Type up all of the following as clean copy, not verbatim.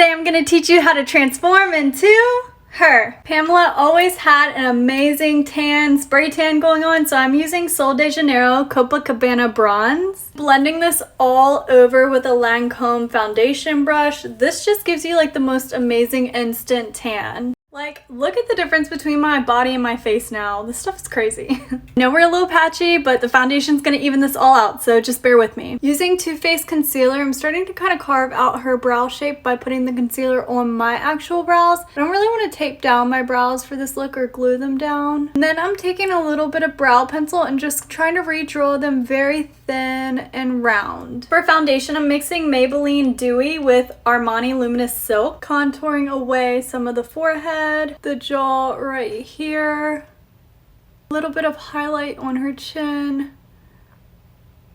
Today I'm going to teach you how to transform into her. Pamela always had an amazing spray tan going on, so I'm using Sol de Janeiro Copacabana Bronze. Blending this all over with a Lancome foundation brush. This just gives you like the most amazing instant tan. Like, look at the difference between my body and my face now. This stuff is crazy. I know we're a little patchy, but the foundation's gonna even this all out, so just bear with me. Using Too Faced concealer, I'm starting to kind of carve out her brow shape by putting the concealer on my actual brows. I don't really want to tape down my brows for this look or glue them down. And then I'm taking a little bit of brow pencil and just trying to redraw them very thin and round. For foundation, I'm mixing Maybelline Dewy with Armani Luminous Silk, contouring away some of the forehead, the jaw right here, a little bit of highlight on her chin,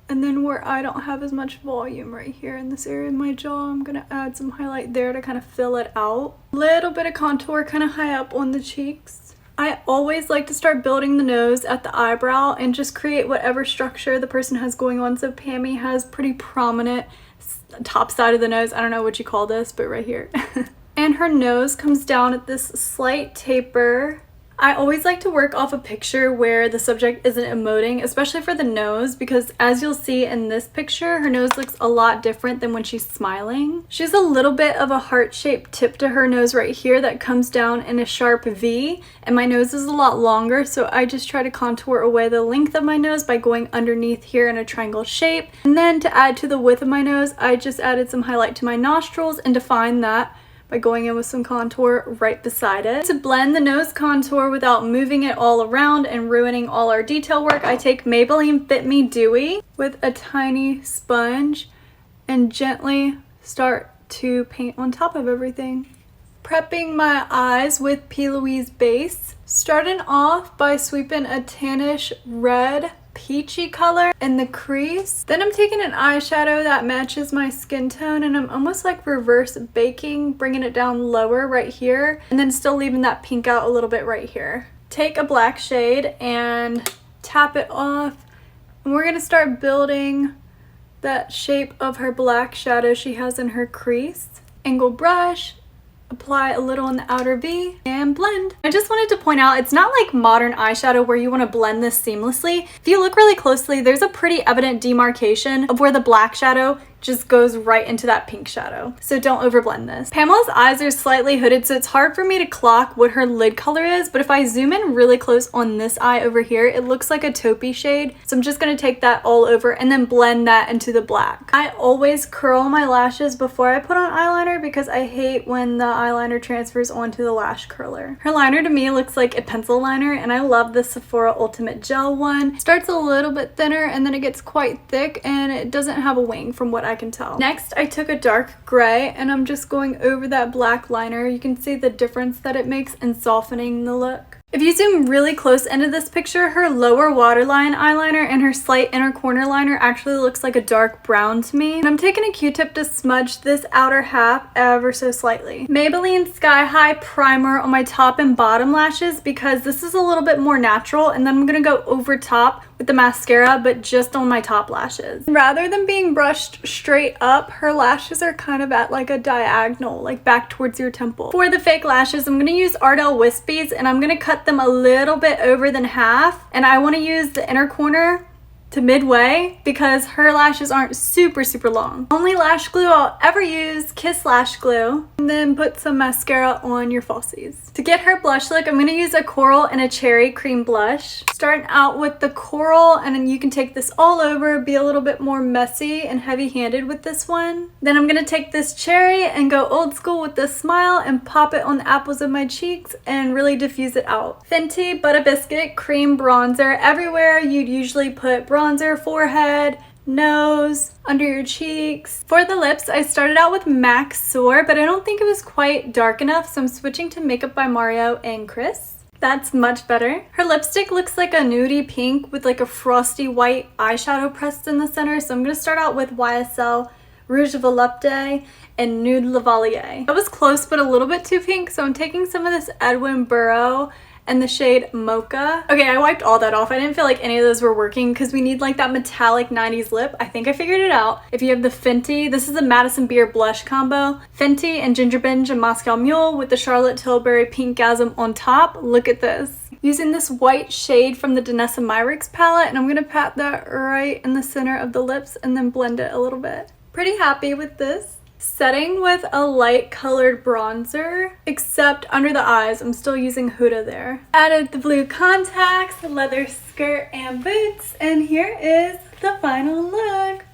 and then where I don't have as much volume right here in this area of my jaw, I'm gonna add some highlight there to kind of fill it out. Little bit of contour kind of high up on the cheeks. I always like to start building the nose at the eyebrow and just create whatever structure the person has going on. So Pammy has pretty prominent top side of the nose. I don't know what you call this, but right here. And her nose comes down at this slight taper. I always like to work off a picture where the subject isn't emoting, especially for the nose, because as you'll see in this picture, her nose looks a lot different than when she's smiling. She has a little bit of a heart-shaped tip to her nose right here that comes down in a sharp V, and my nose is a lot longer, so I just try to contour away the length of my nose by going underneath here in a triangle shape. And then to add to the width of my nose, I just added some highlight to my nostrils and defined that by going in with some contour right beside it. To blend the nose contour without moving it all around and ruining all our detail work, I take Maybelline Fit Me Dewy with a tiny sponge and gently start to paint on top of everything. Prepping my eyes with P. Louise base. Starting off by sweeping a tannish red peachy color in the crease. Then I'm taking an eyeshadow that matches my skin tone and I'm almost like reverse baking, bringing it down lower right here and then still leaving that pink out a little bit right here. Take a black shade and tap it off, and we're going to start building that shape of her black shadow she has in her crease. Angle brush, apply a little in the outer V, and blend. I just wanted to point out, it's not like modern eyeshadow where you want to blend this seamlessly. If you look really closely, there's a pretty evident demarcation of where the black shadow just goes right into that pink shadow. So don't overblend this. Pamela's eyes are slightly hooded, so it's hard for me to clock what her lid color is, but if I zoom in really close on this eye over here, it looks like a taupey shade. So I'm just gonna take that all over and then blend that into the black. I always curl my lashes before I put on eyeliner because I hate when the eyeliner transfers onto the lash curler. Her liner to me looks like a pencil liner, and I love the Sephora Ultimate Gel one. It starts a little bit thinner and then it gets quite thick and it doesn't have a wing from what I can tell. Next, I took a dark gray and I'm just going over that black liner. You can see the difference that it makes in softening the look. If you zoom really close into this picture, her lower waterline eyeliner and her slight inner corner liner actually looks like a dark brown to me. And I'm taking a Q-tip to smudge this outer half ever so slightly. Maybelline Sky High Primer on my top and bottom lashes because this is a little bit more natural, and then I'm gonna go over top with the mascara, but just on my top lashes. Rather than being brushed straight up, her lashes are kind of at like a diagonal, like back towards your temple. For the fake lashes, I'm gonna use Ardell Wispies and I'm gonna cut them a little bit over than half, and I want to use the inner corner to midway because her lashes aren't super long. Only lash glue I'll ever use, Kiss Lash Glue, and then put some mascara on your falsies. To get her blush look, I'm going to use a coral and a cherry cream blush. Starting out with the coral, and then you can take this all over, be a little bit more messy and heavy-handed with this one. Then I'm going to take this cherry and go old school with this smile and pop it on the apples of my cheeks and really diffuse it out. Fenty Butter Biscuit Cream Bronzer. Everywhere you'd usually put bronzer, forehead, nose, under your cheeks. For the lips, I started out with MAC Soar, but I don't think it was quite dark enough, so I'm switching to Makeup by Mario and Chris. That's much better. Her lipstick looks like a nudie pink with like a frosty white eyeshadow pressed in the center, so I'm going to start out with YSL Rouge Volupté and Nude Lavalier. That was close but a little bit too pink, so I'm taking some of this Edwin Burrow and the shade Mocha. Okay, I wiped all that off. I didn't feel like any of those were working because we need like that metallic 90s lip. I think I figured it out. If you have the Fenty, this is a Madison Beer blush combo. Fenty and Ginger Binge and Moscow Mule with the Charlotte Tilbury Pinkgasm on top. Look at this. Using this white shade from the Danessa Myricks palette, and I'm gonna pat that right in the center of the lips and then blend it a little bit. Pretty happy with this. Setting with a light colored bronzer, except under the eyes, I'm still using Huda there. Added the blue contacts, leather skirt and boots, and here is the final look.